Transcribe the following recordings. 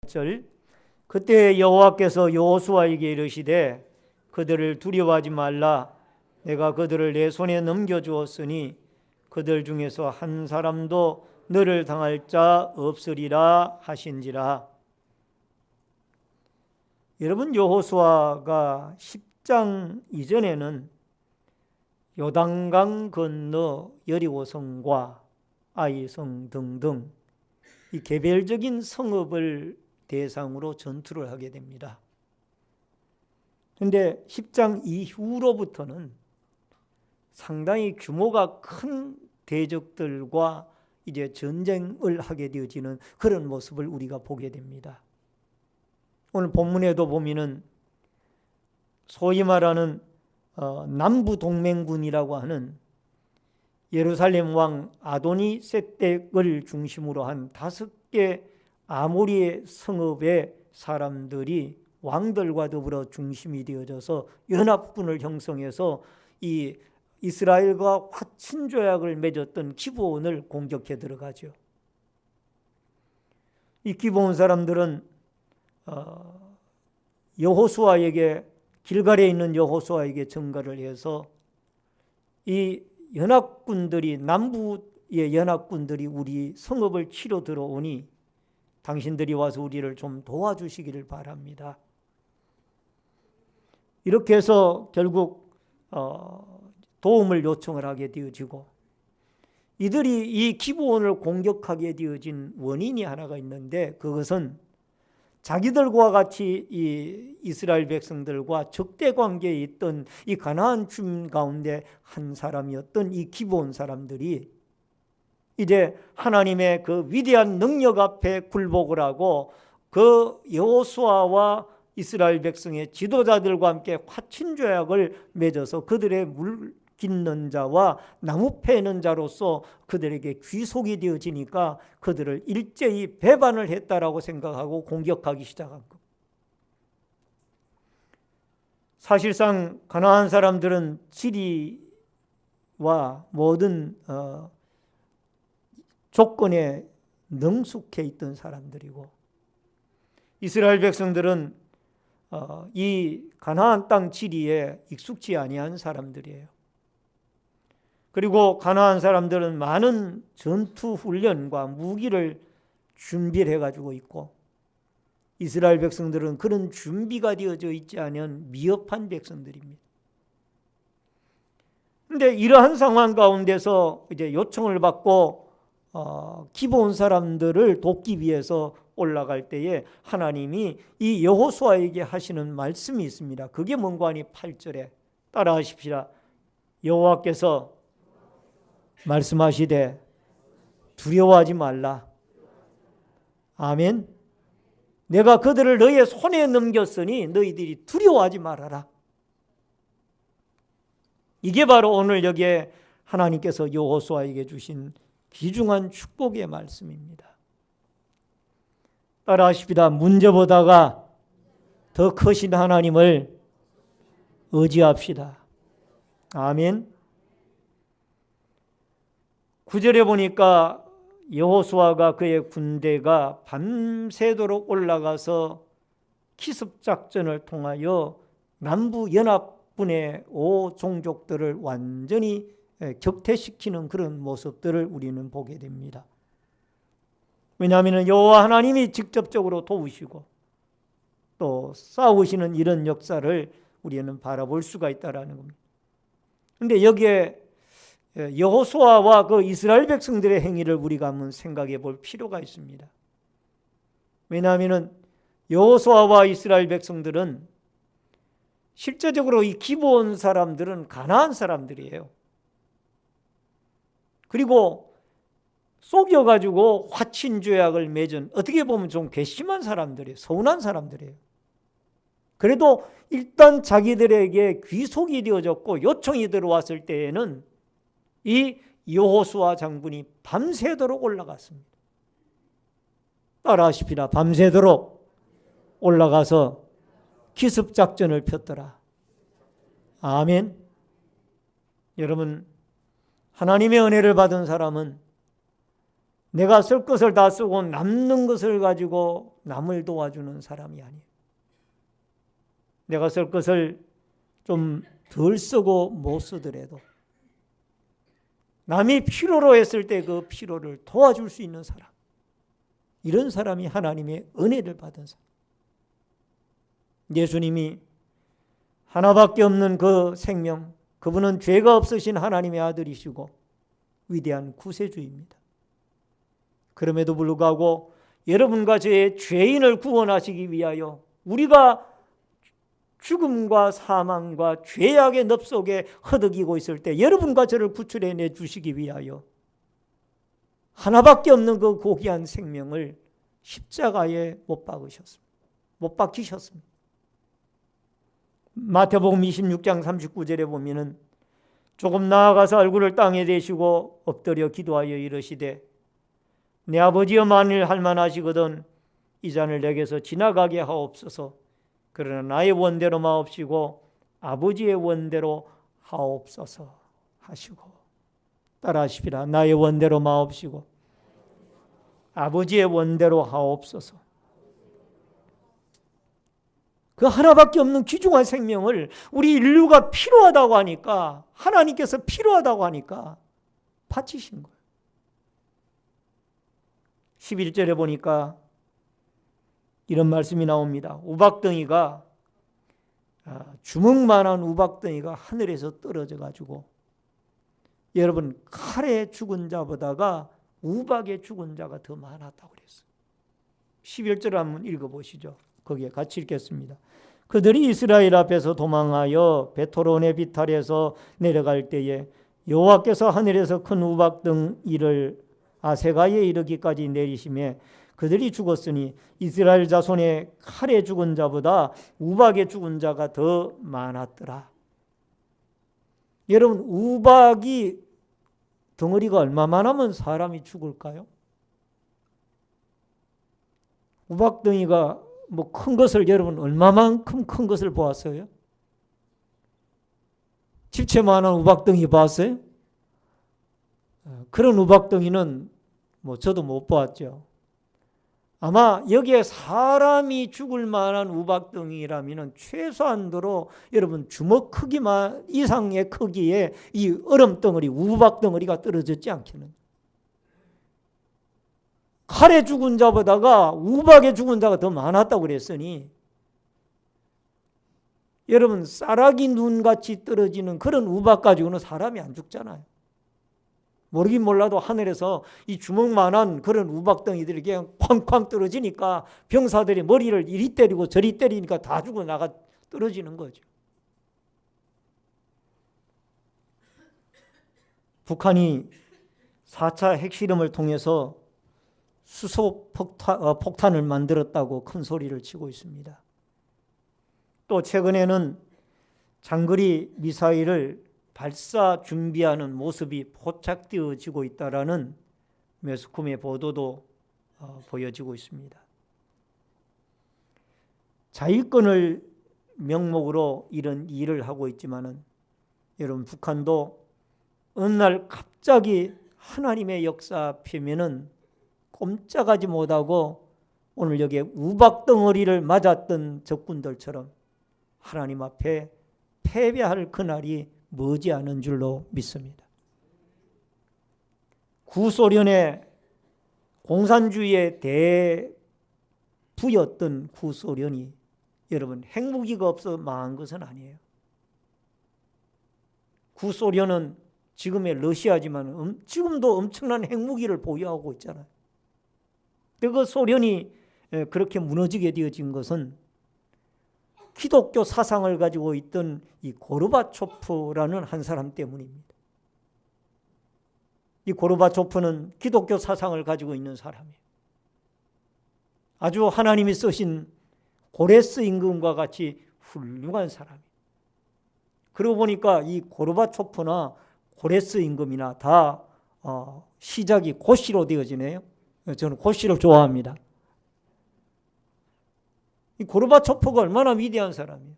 절 그때 여호와께서 여호수아에게 이르시되 그들을 두려워하지 말라. 내가 그들을 내 손에 넘겨주었으니 그들 중에서 한 사람도 너를 당할 자 없으리라 하신지라. 여러분, 여호수아가 10장 이전에는 요단강 건너 여리고성과 아이성 등등 이 개별적인 성읍을 대상으로 전투를 하게 됩니다. 그런데 10장 이후로부터는 상당히 규모가 큰 대적들과 이제 전쟁을 하게 되어지는 그런 모습을 우리가 보게 됩니다. 오늘 본문에도 보면은 소위 말하는 남부 동맹군이라고 하는 예루살렘 왕 아도니 세덱을 중심으로 한 5개 아모리의 성읍의 사람들이 왕들과 더불어 중심이 되어져서 연합군을 형성해서 이 이스라엘과 화친 조약을 맺었던 기브온을 공격해 들어가죠. 이 기브온 사람들은 여호수아에게 길갈에 있는 여호수아에게 전가를 해서 이 연합군들이 남부의 연합군들이 우리 성읍을 치러 들어오니 당신들이 와서 우리를 좀 도와주시기를 바랍니다. 이렇게 해서 결국 도움을 요청을 하게 되어지고 이들이 이 기브온을 공격하게 되어진 원인이 하나가 있는데 그것은 자기들과 같이 이 이스라엘 백성들과 적대 관계에 있던 이 가나안 주민 가운데 한 사람이었던 이 기브온 사람들이 이제 하나님의 그 위대한 능력 앞에 굴복을 하고 그 여호수아와 이스라엘 백성의 지도자들과 함께 화친 조약을 맺어서 그들의 물 깃는 자와 나무 패는 자로서 그들에게 귀속이 되어지니까 그들을 일제히 배반을 했다라고 생각하고 공격하기 시작한 것. 사실상 가나안 사람들은 지리와 모든 조건에 능숙해 있던 사람들이고 이스라엘 백성들은 이 가나안 땅 지리에 익숙지 아니한 사람들이에요. 그리고 가나안 사람들은 많은 전투 훈련과 무기를 준비를 해가지고 있고 이스라엘 백성들은 그런 준비가 되어져 있지 않은 미흡한 백성들입니다. 그런데 이러한 상황 가운데서 이제 요청을 받고 기브온 사람들을 돕기 위해서 올라갈 때에 하나님이 이 여호수아에게 하시는 말씀이 있습니다. 그게 뭔가 하니 8절에 따라하십시다. 여호와께서 말씀하시되 두려워하지 말라. 아멘. 내가 그들을 너희의 손에 넘겼으니 너희들이 두려워하지 말아라. 이게 바로 오늘 여기에 하나님께서 여호수아에게 주신 귀중한 축복의 말씀입니다. 따라하십시다. 문제보다가 더 크신 하나님을 의지합시다. 아멘. 9절에 보니까 여호수아가 그의 군대가 밤새도록 올라가서 기습작전을 통하여 남부 연합군의 5종족들을 완전히 격퇴시키는 그런 모습들을 우리는 보게 됩니다. 왜냐하면 여호와 하나님이 직접적으로 도우시고 또 싸우시는 이런 역사를 우리는 바라볼 수가 있다는 겁니다. 그런데 여기에 여호수아와 그 이스라엘 백성들의 행위를 우리가 한번 생각해 볼 필요가 있습니다. 왜냐하면 여호수아와 이스라엘 백성들은 실제적으로 이 기브온 사람들은 가나안 사람들이에요. 그리고 속여가지고 화친 조약을 맺은 어떻게 보면 좀 괘씸한 사람들이에요. 서운한 사람들이에요. 그래도 일단 자기들에게 귀속이 되어졌고 요청이 들어왔을 때에는 이 여호수아 장군이 밤새도록 올라갔습니다. 따라하십시다. 밤새도록 올라가서 기습작전을 폈더라. 아멘. 여러분, 하나님의 은혜를 받은 사람은 내가 쓸 것을 다 쓰고 남는 것을 가지고 남을 도와주는 사람이 아니에요. 내가 쓸 것을 좀 덜 쓰고 못 쓰더라도 남이 필요로 했을 때 그 필요를 도와줄 수 있는 사람, 이런 사람이 하나님의 은혜를 받은 사람. 예수님이 하나밖에 없는 그 생명, 그분은 죄가 없으신 하나님의 아들이시고 위대한 구세주입니다. 그럼에도 불구하고 여러분과 저의 죄인을 구원하시기 위하여, 우리가 죽음과 사망과 죄악의 늪 속에 허덕이고 있을 때 여러분과 저를 구출해내 주시기 위하여 하나밖에 없는 그 고귀한 생명을 십자가에 못 박히셨습니다. 마태복음 26장 39절에 보면은 조금 나아가서 얼굴을 땅에 대시고 엎드려 기도하여 이르시되 내 아버지여 만일 할만하시거든 이 잔을 내게서 지나가게 하옵소서. 그러나 나의 원대로 마옵시고 아버지의 원대로 하옵소서 하시고, 따라하십시다. 나의 원대로 마옵시고 아버지의 원대로 하옵소서. 그 하나밖에 없는 귀중한 생명을 우리 인류가 필요하다고 하니까, 하나님께서 필요하다고 하니까 바치신 거예요. 11절에 보니까 이런 말씀이 나옵니다. 우박덩이가, 주먹만한 우박덩이가 하늘에서 떨어져 가지고, 여러분, 칼에 죽은 자보다가 우박에 죽은 자가 더 많았다고 그랬어요. 11절을 한번 읽어보시죠. 거기에 같이 읽겠습니다. 그들이 이스라엘 앞에서 도망하여 베토론의 비탈에서 내려갈 때에 여호와께서 하늘에서 큰 우박덩이를 아세가에 이르기까지 내리심에 그들이 죽었으니 이스라엘 자손의 칼에 죽은 자보다 우박에 죽은 자가 더 많았더라. 여러분, 우박이 덩어리가 얼마만하면 사람이 죽을까요? 우박덩이가 뭐 큰 것을, 여러분 얼마만큼 큰 것을 보았어요? 집채만한 우박덩이 봤어요? 그런 우박덩이는 뭐 저도 못 보았죠. 아마 여기에 사람이 죽을 만한 우박덩이라면 최소한도로 여러분 주먹 크기만 이상의 크기의 이 얼음덩어리, 우박덩어리가 떨어졌지 않겠는. 칼에 죽은 자보다가 우박에 죽은 자가 더 많았다고 그랬으니, 여러분 쌀아기 눈같이 떨어지는 그런 우박 가지고는 사람이 안 죽잖아요. 모르긴 몰라도 하늘에서 이 주먹만한 그런 우박덩이들이 그냥 쾅쾅 떨어지니까 병사들이 머리를 이리 때리고 저리 때리니까 다 죽어 나가 떨어지는 거죠. 북한이 4차 핵실험을 통해서 수소 폭탄을 만들었다고 큰 소리를 치고 있습니다. 또 최근에는 장거리 미사일을 발사 준비하는 모습이 포착되어지고 있다라는 매스컴의 보도도 보여지고 있습니다. 자위권을 명목으로 이런 일을 하고 있지만은, 여러분 북한도 어느 날 갑자기 하나님의 역사 표면은 꼼짝하지 못하고 오늘 여기에 우박덩어리를 맞았던 적군들처럼 하나님 앞에 패배할 그날이 머지않은 줄로 믿습니다. 구소련의 공산주의의 대부였던 구소련이 여러분 핵무기가 없어 망한 것은 아니에요. 구소련은 지금의 러시아지만 지금도 엄청난 핵무기를 보유하고 있잖아요. 그 소련이 그렇게 무너지게 되어진 것은 기독교 사상을 가지고 있던 이 고르바초프라는 한 사람 때문입니다. 이 고르바초프는 기독교 사상을 가지고 있는 사람이에요. 아주 하나님이 쓰신 고레스 임금과 같이 훌륭한 사람이에요. 그러고 보니까 이 고르바초프나 고레스 임금이나 다 시작이 고시로 되어지네요. 저는 고시를 좋아합니다. 이 고르바초프가 얼마나 위대한 사람이에요.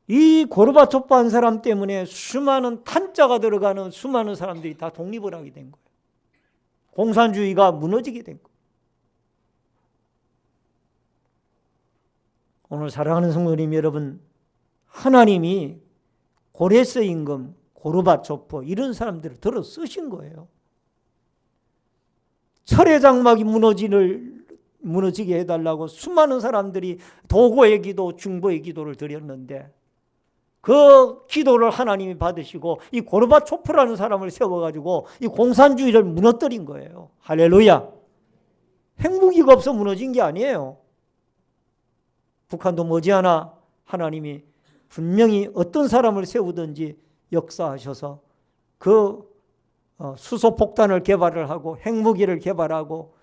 이 고르바초프 한 사람 때문에 수많은 탄자가 들어가는 수많은 사람들이 다 독립을 하게 된 거예요. 공산주의가 무너지게 된 거예요. 오늘 사랑하는 성도님 여러분, 하나님이 고레스 임금, 고르바초프 이런 사람들을 들어 쓰신 거예요. 철의 장막이 무너지게 해달라고 수많은 사람들이 도고의 기도, 중보의 기도를 드렸는데 그 기도를 하나님이 받으시고 이 고르바초프라는 사람을 세워가지고 이 공산주의를 무너뜨린 거예요. 할렐루야. 핵무기가 없어 무너진 게 아니에요. 북한도 머지않아 하나님이 분명히 어떤 사람을 세우든지 역사하셔서 그 수소폭탄을 개발을 하고 핵무기를 개발하고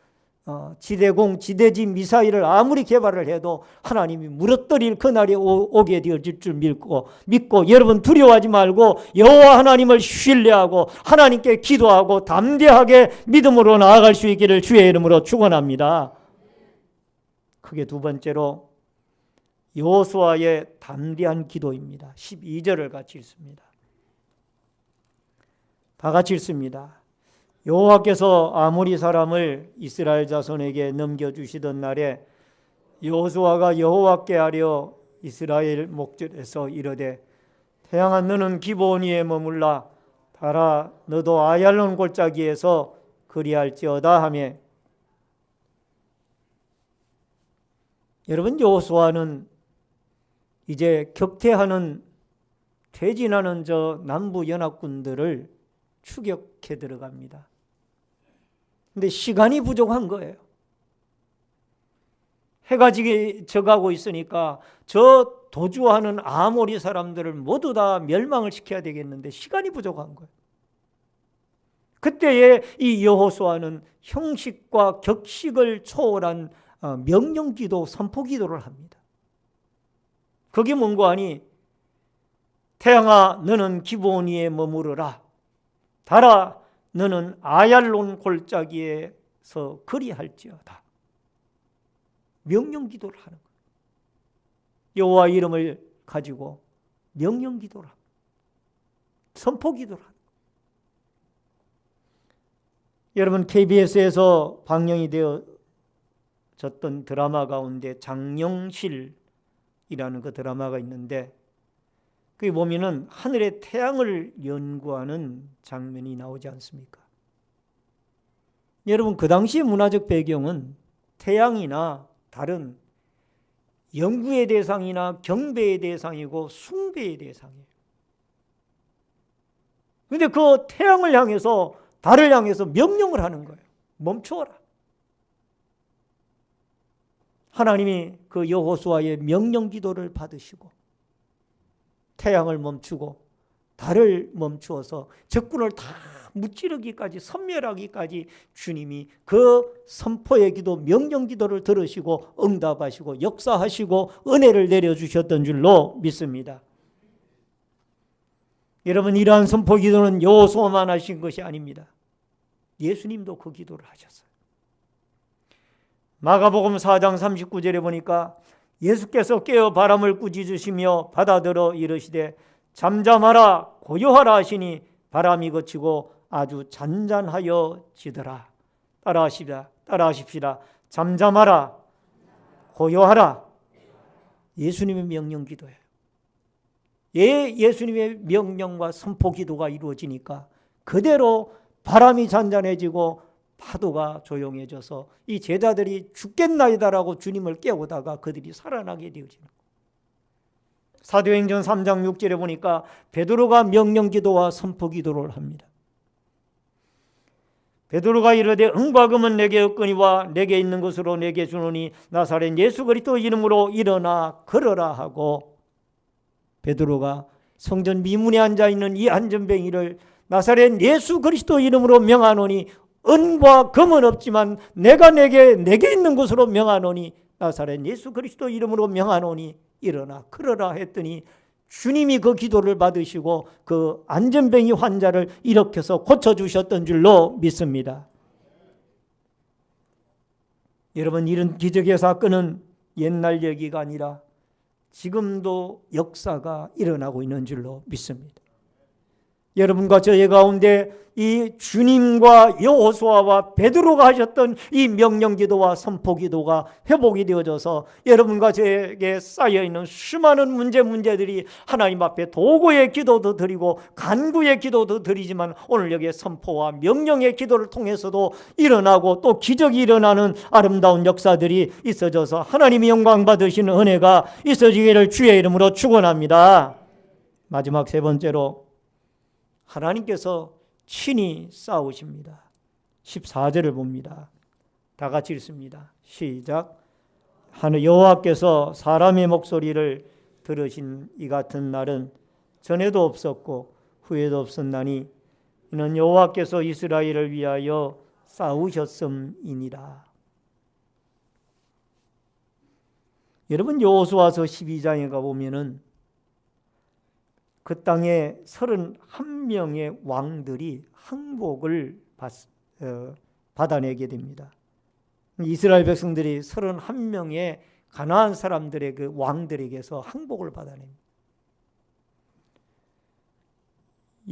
지대공, 지대지 미사일을 아무리 개발을 해도 하나님이 무너뜨릴 그날이 오게 되어질 줄 믿고 여러분 두려워하지 말고 여호와 하나님을 신뢰하고 하나님께 기도하고 담대하게 믿음으로 나아갈 수 있기를 주의 이름으로 축원합니다. 그게 두 번째로 여호수아의 담대한 기도입니다. 12절을 같이 읽습니다. 다 같이 읽습니다. 여호와께서 아모리 사람을 이스라엘 자손에게 넘겨주시던 날에 여호수아가 여호와께 아뢰어 이스라엘 목전에서 이르되 태양아 너는 기브온 위에 머물라 달아 너도 아얄론 골짜기에서 그리할지어다 하며 여러분 여호수아는 이제 격퇴하는 퇴진하는 저 남부 연합군들을 추격해 들어갑니다. 근데 시간이 부족한 거예요. 해가 져가고 있으니까 저 도주하는 아모리 사람들을 모두 다 멸망을 시켜야 되겠는데 시간이 부족한 거예요. 그때에 이 여호수아는 형식과 격식을 초월한 명령기도, 선포기도를 합니다. 그게 뭔고 하니 태양아 너는 기브온 위에 머무르라 달아 너는 아얄론 골짜기에서 그리할지어다. 명령기도를 하는 거예요. 여호와 이름을 가지고 명령기도를 합니다. 선포기도를 합니다. 여러분 KBS에서 방영이 되어졌던 드라마 가운데 장영실이라는 그 드라마가 있는데 거기 보면은 하늘의 태양을 연구하는 장면이 나오지 않습니까? 여러분 그 당시 문화적 배경은 태양이나 다른 연구의 대상이나 경배의 대상이고 숭배의 대상이에요. 그런데 그 태양을 향해서 달을 향해서 명령을 하는 거예요. 멈추어라. 하나님이 그 여호수아의 명령 기도를 받으시고 태양을 멈추고 달을 멈추어서 적군을 다 무찌르기까지 섬멸하기까지 주님이 그 선포의 기도, 명령 기도를 들으시고 응답하시고 역사하시고 은혜를 내려주셨던 줄로 믿습니다. 여러분 이러한 선포 기도는 여호수아만 하신 것이 아닙니다. 예수님도 그 기도를 하셨어요. 마가복음 4장 39절에 보니까 예수께서 깨어 바람을 꾸짖으시며 바다들어 이르시되 잠잠하라 고요하라 하시니 바람이 그치고 아주 잔잔하여지더라. 따라하십시다. 잠잠하라 고요하라. 예수님의 명령 기도예요. 예수님의 명령과 선포 기도가 이루어지니까 그대로 바람이 잔잔해지고 파도가 조용해져서 이 제자들이 죽겠나이다라고 주님을 깨우다가 그들이 살아나게 되어지는 거예요. 사도행전 3장 6절에 보니까 베드로가 명령 기도와 선포 기도를 합니다. 베드로가 이르되 은과 금은 내게 없거니와 내게 있는 것으로 내게 주노니 나사렛 예수 그리스도 이름으로 일어나 걸어라 하고 베드로가 성전 미문에 앉아있는 이 안전뱅이를 나사렛 예수 그리스도 이름으로 명하노니 은과 금은 없지만 내가 내게 있는 곳으로 명하노니 나사렛 예수 그리스도 이름으로 명하노니 일어나 걸어라 했더니 주님이 그 기도를 받으시고 그 안전뱅이 환자를 일으켜서 고쳐주셨던 줄로 믿습니다. 여러분 이런 기적의 사건은 옛날 얘기가 아니라 지금도 역사가 일어나고 있는 줄로 믿습니다. 여러분과 저의 가운데 이 주님과 여호수아와 베드로가 하셨던 이 명령기도와 선포기도가 회복이 되어져서 여러분과 저에게 쌓여있는 수많은 문제들이 하나님 앞에 도구의 기도도 드리고 간구의 기도도 드리지만 오늘 여기에 선포와 명령의 기도를 통해서도 일어나고 또 기적이 일어나는 아름다운 역사들이 있어져서 하나님이 영광 받으시는 은혜가 있어지기를 주의 이름으로 축원합니다. 마지막 세 번째로 하나님께서 친히 싸우십니다. 14절을 봅니다. 다 같이 읽습니다. 시작. 여호와께서 사람의 목소리를 들으신 이 같은 날은 전에도 없었고 후에도 없었나니 이는 여호와께서 이스라엘을 위하여 싸우셨음이니라. 여러분, 여호수아서 12장에 가보면은 그 땅에 31명의 왕들이 항복을 받아내게 됩니다. 이스라엘 백성들이 31명의 가나안 사람들의 그 왕들에게서 항복을 받아냅니다.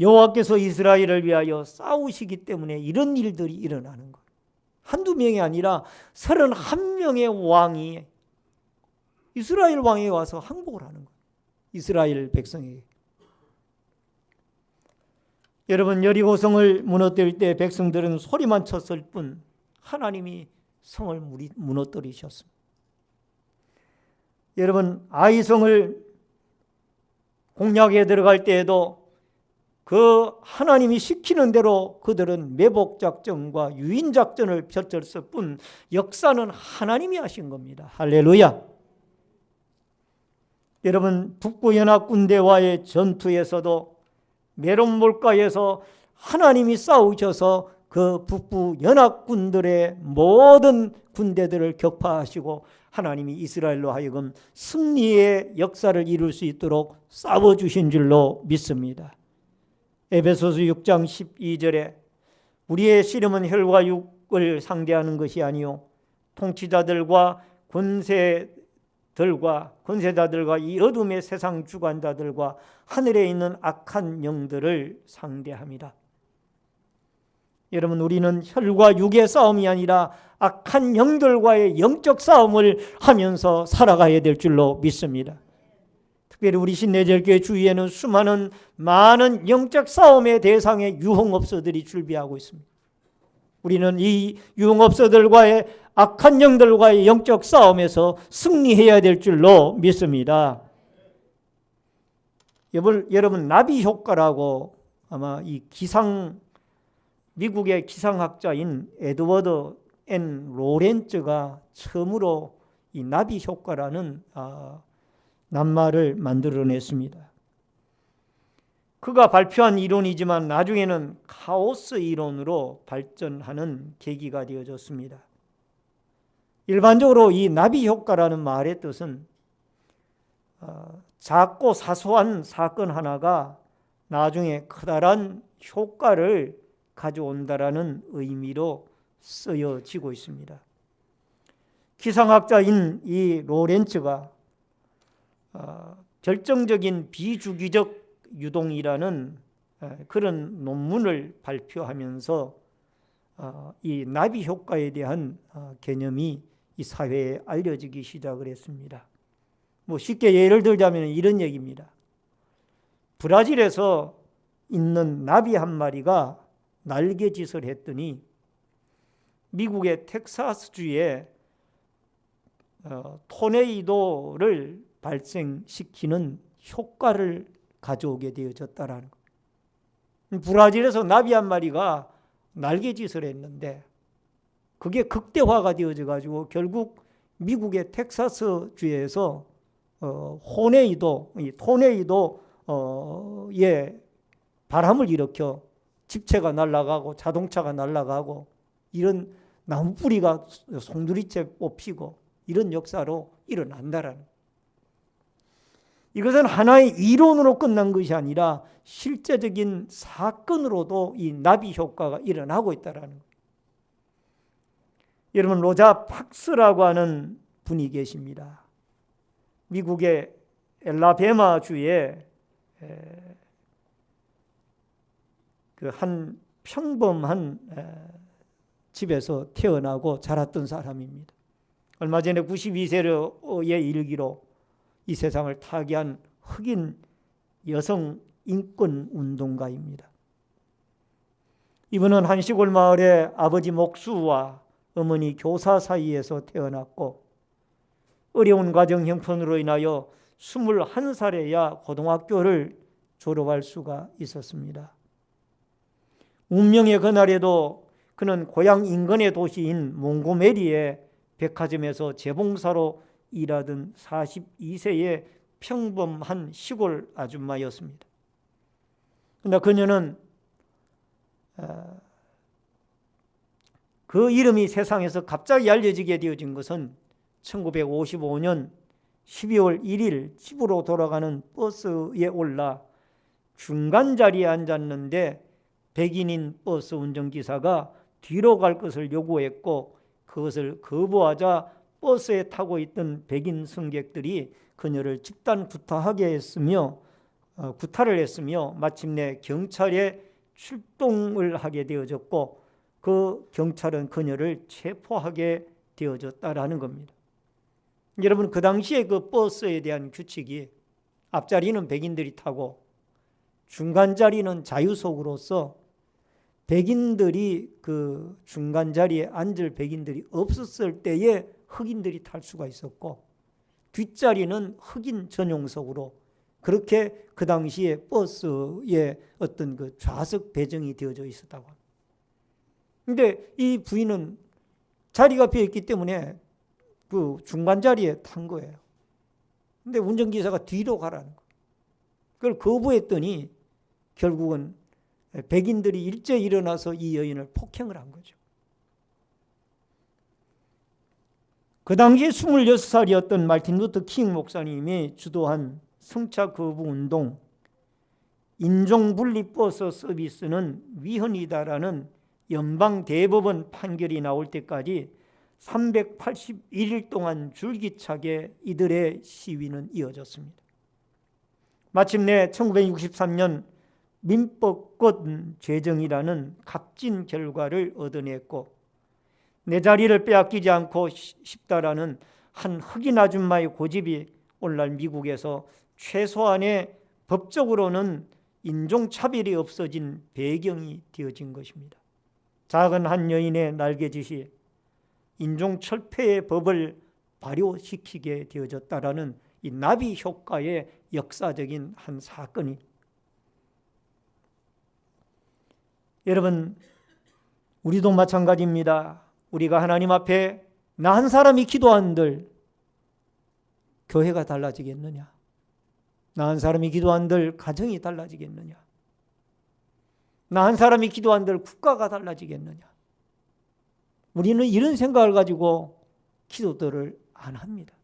여호와께서 이스라엘을 위하여 싸우시기 때문에 이런 일들이 일어나는 거예요. 한두 명이 아니라 31명의 왕이 이스라엘 왕에 와서 항복을 하는 거예요. 이스라엘 백성에게. 여러분, 여리고성을 무너뜨릴 때 백성들은 소리만 쳤을 뿐 하나님이 성을 무너뜨리셨습니다. 여러분, 아이성을 공략에 들어갈 때에도 그 하나님이 시키는 대로 그들은 매복작전과 유인작전을 펼쳤을 뿐 역사는 하나님이 하신 겁니다. 할렐루야. 여러분, 북부연합군대와의 전투에서도 메론몰가에서 하나님이 싸우셔서 그 북부 연합군들의 모든 군대들을 격파하시고 하나님이 이스라엘로 하여금 승리의 역사를 이룰 수 있도록 싸워주신 줄로 믿습니다. 에베소서 6장 12절에 우리의 씨름은 혈과 육을 상대하는 것이 아니요 통치자들과 권세자들과 이 어둠의 세상 주관자들과 하늘에 있는 악한 영들을 상대합니다. 여러분, 우리는 혈과 육의 싸움이 아니라 악한 영들과의 영적 싸움을 하면서 살아가야 될 줄로 믿습니다. 특별히 우리 신내절교회 주위에는 많은 영적 싸움의 대상의 유흥업소들이 출비하고 있습니다. 우리는 이 유흥업소들과의 악한 영들과의 영적 싸움에서 승리해야 될 줄로 믿습니다. 여러분, 나비 효과라고 아마 미국의 기상학자인 에드워드 N. 로렌츠가 처음으로 이 나비 효과라는 낱말을 만들어냈습니다. 그가 발표한 이론이지만 나중에는 카오스 이론으로 발전하는 계기가 되어졌습니다. 일반적으로 이 나비 효과라는 말의 뜻은 작고 사소한 사건 하나가 나중에 커다란 효과를 가져온다라는 의미로 쓰여지고 있습니다. 기상학자인 이 로렌츠가 결정적인 비주기적 유동이라는 그런 논문을 발표하면서 이 나비 효과에 대한 개념이 이 사회에 알려지기 시작을 했습니다. 쉽게 예를 들자면 이런 얘기입니다. 브라질에서 있는 나비 한 마리가 날개짓을 했더니 미국의 텍사스주에 토네이도를 발생시키는 효과를 가져오게 되어졌다라는 거예요. 브라질에서 나비 한 마리가 날개짓을 했는데 그게 극대화가 되어져 가지고 결국 미국의 텍사스주에서 토네이도의 바람을 일으켜 집체가 날아가고 자동차가 날아가고 이런 나무뿌리가 송두리째 뽑히고 이런 역사로 일어난다라는 거예요. 이것은 하나의 이론으로 끝난 것이 아니라 실제적인 사건으로도 이 나비 효과가 일어나고 있다는 거예요. 여러분, 로자 팍스라고 하는 분이 계십니다. 미국의 엘라베마주에 그 한 평범한 집에서 태어나고 자랐던 사람입니다. 얼마 전에 92세에 이르기로 이 세상을 타계한 흑인 여성 인권 운동가입니다. 이분은 한 시골 마을에 아버지 목수와 어머니 교사 사이에서 태어났고 어려운 가정 형편으로 인하여 21살에야 고등학교를 졸업할 수가 있었습니다. 운명의 그날에도 그는 고향 인근의 도시인 몽고메리의 백화점에서 재봉사로 일하던 42세의 평범한 시골 아줌마였습니다. 그러나 그녀는 그 이름이 세상에서 갑자기 알려지게 되어진 것은 1955년 12월 1일 집으로 돌아가는 버스에 올라 중간 자리에 앉았는데 백인인 버스 운전기사가 뒤로 갈 것을 요구했고 그것을 거부하자 버스에 타고 있던 백인 승객들이 그녀를 집단 구타를 했으며 마침내 경찰에 출동을 하게 되어졌고 그 경찰은 그녀를 체포하게 되어졌다라는 겁니다. 여러분, 그 당시에 그 버스에 대한 규칙이 앞자리는 백인들이 타고 중간 자리는 자유석으로서 백인들이 그 중간 자리에 앉을 백인들이 없었을 때에 흑인들이 탈 수가 있었고 뒷자리는 흑인 전용석으로 그렇게 그 당시에 버스에 어떤 그 좌석 배정이 되어져 있었다고 합니다. 그런데 이 부인은 자리가 비어있기 때문에 그 중간 자리에 탄 거예요. 그런데 운전기사가 뒤로 가라는 거예요. 그걸 거부했더니 결국은 백인들이 일제히 일어나서 이 여인을 폭행을 한 거죠. 그 당시에 26살이었던 마틴 루터 킹 목사님이 주도한 성차 거부 운동, 인종분리 버스 서비스는 위헌이다라는 연방 대법원 판결이 나올 때까지 381일 동안 줄기차게 이들의 시위는 이어졌습니다. 마침내 1963년 민법권 제정이라는 값진 결과를 얻어냈고 내 자리를 빼앗기지 않고 싶다라는 한 흑인 아줌마의 고집이 오늘날 미국에서 최소한의 법적으로는 인종차별이 없어진 배경이 되어진 것입니다. 작은 한 여인의 날개짓이 인종철폐의 법을 발효시키게 되어졌다라는 이 나비 효과의 역사적인 한 사건이. 여러분, 우리도 마찬가지입니다. 우리가 하나님 앞에 나 한 사람이 기도한들 교회가 달라지겠느냐? 나 한 사람이 기도한들 가정이 달라지겠느냐? 나 한 사람이 기도한들 국가가 달라지겠느냐? 우리는 이런 생각을 가지고 기도들을 안 합니다.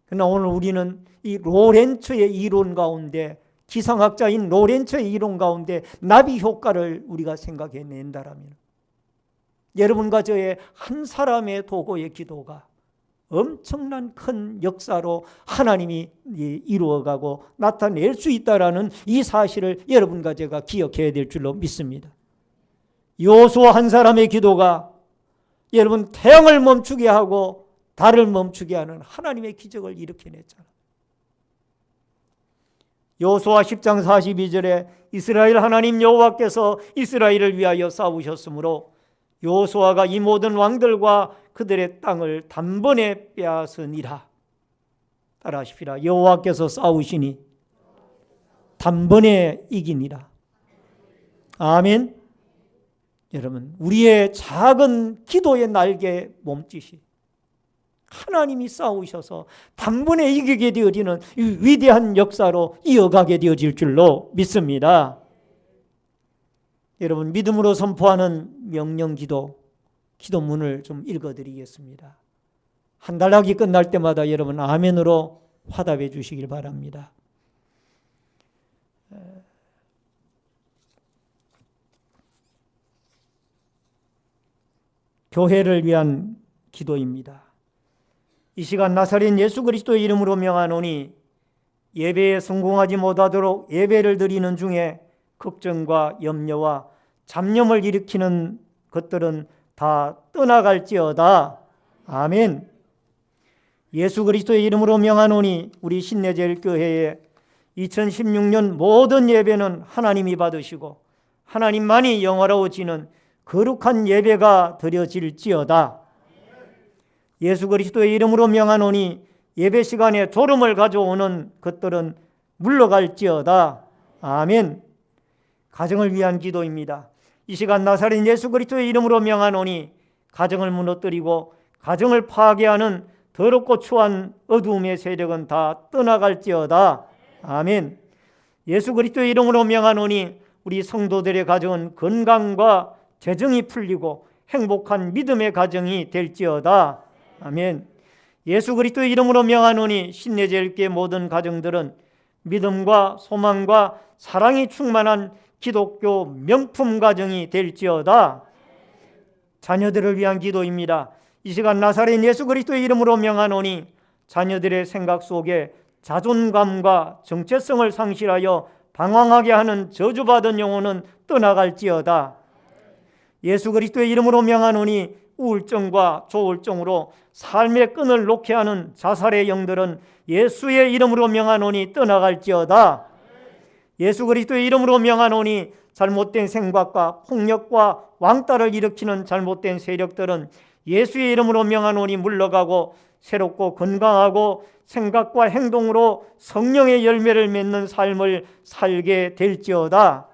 그러나 오늘 우리는 이 로렌츠의 이론 가운데, 기상학자인 로렌츠의 이론 가운데 나비 효과를 우리가 생각해낸다라면 여러분과 저의 한 사람의 도구의 기도가 엄청난 큰 역사로 하나님이 이루어가고 나타낼 수 있다라는 이 사실을 여러분과 제가 기억해야 될 줄로 믿습니다. 요수아 한 사람의 기도가 여러분 태양을 멈추게 하고 달을 멈추게 하는 하나님의 기적을 일으켜냈잖아요. 요수아 10장 42절에 이스라엘 하나님 여호와께서 이스라엘을 위하여 싸우셨으므로 요수아가 이 모든 왕들과 그들의 땅을 단번에 빼앗으니라. 따라하십시다. 여호와께서 싸우시니 단번에 이기니라. 아멘. 여러분, 우리의 작은 기도의 날개 몸짓이 하나님이 싸우셔서 단번에 이기게 되어지는 이 위대한 역사로 이어가게 되어질 줄로 믿습니다. 여러분, 믿음으로 선포하는 명령기도 기도문을 좀 읽어드리겠습니다. 한 달락이 끝날 때마다 여러분 아멘으로 화답해 주시길 바랍니다. 교회를 위한 기도입니다. 이 시간 나사렛 예수 그리스도의 이름으로 명하노니 예배에 성공하지 못하도록 예배를 드리는 중에 걱정과 염려와 잡념을 일으키는 것들은 다 떠나갈지어다. 아멘. 예수 그리스도의 이름으로 명하노니 우리 신내제일교회의 2016년 모든 예배는 하나님이 받으시고 하나님만이 영화로워지는 거룩한 예배가 드려질지어다. 예수 그리스도의 이름으로 명하노니 예배 시간에 졸음을 가져오는 것들은 물러갈지어다. 아멘. 가정을 위한 기도입니다. 이 시간 나사렛 예수 그리스도의 이름으로 명하노니 가정을 무너뜨리고 가정을 파괴하는 더럽고 추한 어두움의 세력은 다 떠나갈지어다. 아멘. 예수 그리스도의 이름으로 명하노니 우리 성도들의 가정은 건강과 재정이 풀리고 행복한 믿음의 가정이 될지어다. 아멘. 예수 그리스도의 이름으로 명하노니 신내제일교회 모든 가정들은 믿음과 소망과 사랑이 충만한 기독교 명품 가정이 될지어다. 자녀들을 위한 기도입니다. 이 시간 나사렛 예수 그리스도의 이름으로 명하노니 자녀들의 생각 속에 자존감과 정체성을 상실하여 방황하게 하는 저주받은 영혼은 떠나갈지어다. 예수 그리스도의 이름으로 명하노니 우울증과 조울증으로 삶의 끈을 놓게 하는 자살의 영들은 예수의 이름으로 명하노니 떠나갈지어다. 예수 그리스도의 이름으로 명하노니 잘못된 생각과 폭력과 왕따를 일으키는 잘못된 세력들은 예수의 이름으로 명하노니 물러가고 새롭고 건강하고 생각과 행동으로 성령의 열매를 맺는 삶을 살게 될지어다.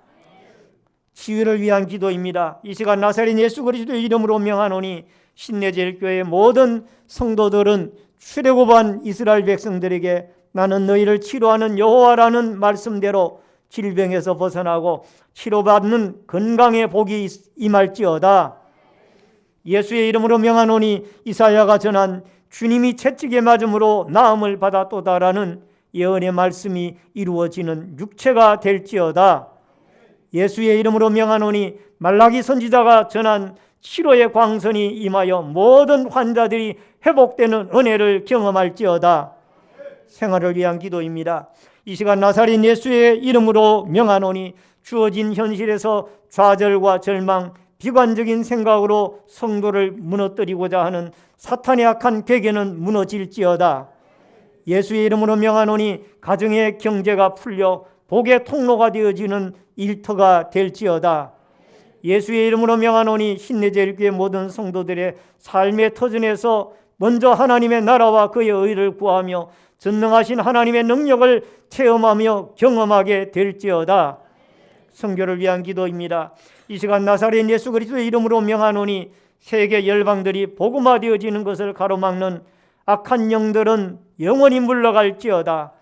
치유를 위한 기도입니다. 이 시간 나사렛 예수 그리스도의 이름으로 명하노니 신내제일교회의 모든 성도들은 출애굽한 이스라엘 백성들에게 나는 너희를 치료하는 여호와라는 말씀대로 질병에서 벗어나고 치료받는 건강의 복이 임할지어다. 예수의 이름으로 명하노니 이사야가 전한 주님이 채찍에 맞음으로 나음을 받았도다라는 예언의 말씀이 이루어지는 육체가 될지어다. 예수의 이름으로 명하노니 말라기 선지자가 전한 치료의 광선이 임하여 모든 환자들이 회복되는 은혜를 경험할지어다. 생활을 위한 기도입니다. 이 시간 나사렛 예수의 이름으로 명하노니 주어진 현실에서 좌절과 절망, 비관적인 생각으로 성도를 무너뜨리고자 하는 사탄의 악한 계계는 무너질지어다. 예수의 이름으로 명하노니 가정의 경제가 풀려 복의 통로가 되어지는 일터가 될지어다. 예수의 이름으로 명하노니 신내제일교회 모든 성도들의 삶의 터전에서 먼저 하나님의 나라와 그의 의를 구하며 전능하신 하나님의 능력을 체험하며 경험하게 될지어다. 선교를 위한 기도입니다. 이 시간 나사렛 예수 그리스도의 이름으로 명하노니 세계 열방들이 복음화되어지는 것을 가로막는 악한 영들은 영원히 물러갈지어다.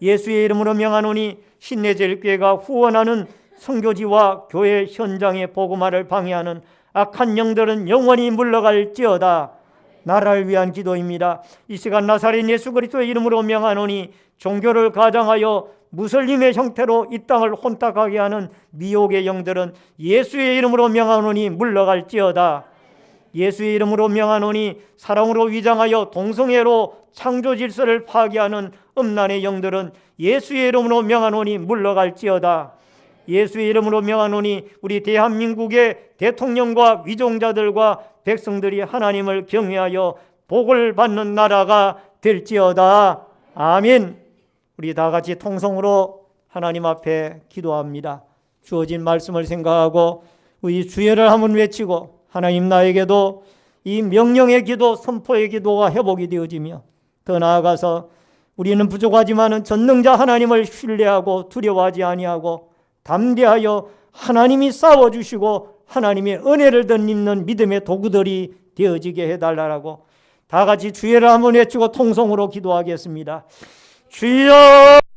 예수의 이름으로 명하노니 신내제일교회가 후원하는 선교지와 교회 현장의 복음화를 방해하는 악한 영들은 영원히 물러갈지어다. 나라를 위한 기도입니다. 이 시간 나사렛 예수 그리스도의 이름으로 명하노니 종교를 가장하여 무슬림의 형태로 이 땅을 혼탁하게 하는 미혹의 영들은 예수의 이름으로 명하노니 물러갈지어다. 예수의 이름으로 명하노니 사랑으로 위장하여 동성애로 창조 질서를 파괴하는 음란의 영들은 예수의 이름으로 명하노니 물러갈지어다. 예수의 이름으로 명하노니 우리 대한민국의 대통령과 위종자들과 백성들이 하나님을 경외하여 복을 받는 나라가 될지어다. 아멘. 우리 다 같이 통성으로 하나님 앞에 기도합니다. 주어진 말씀을 생각하고 우리 주여를 한번 외치고 하나님 나에게도 이 명령의 기도, 선포의 기도가 회복이 되어지며 더 나아가서 우리는 부족하지만은 전능자 하나님을 신뢰하고 두려워하지 아니하고 담대하여 하나님이 싸워주시고 하나님의 은혜를 덧입는 믿음의 도구들이 되어지게 해달라고 다 같이 주여를 한번 외치고 통성으로 기도하겠습니다. 주여!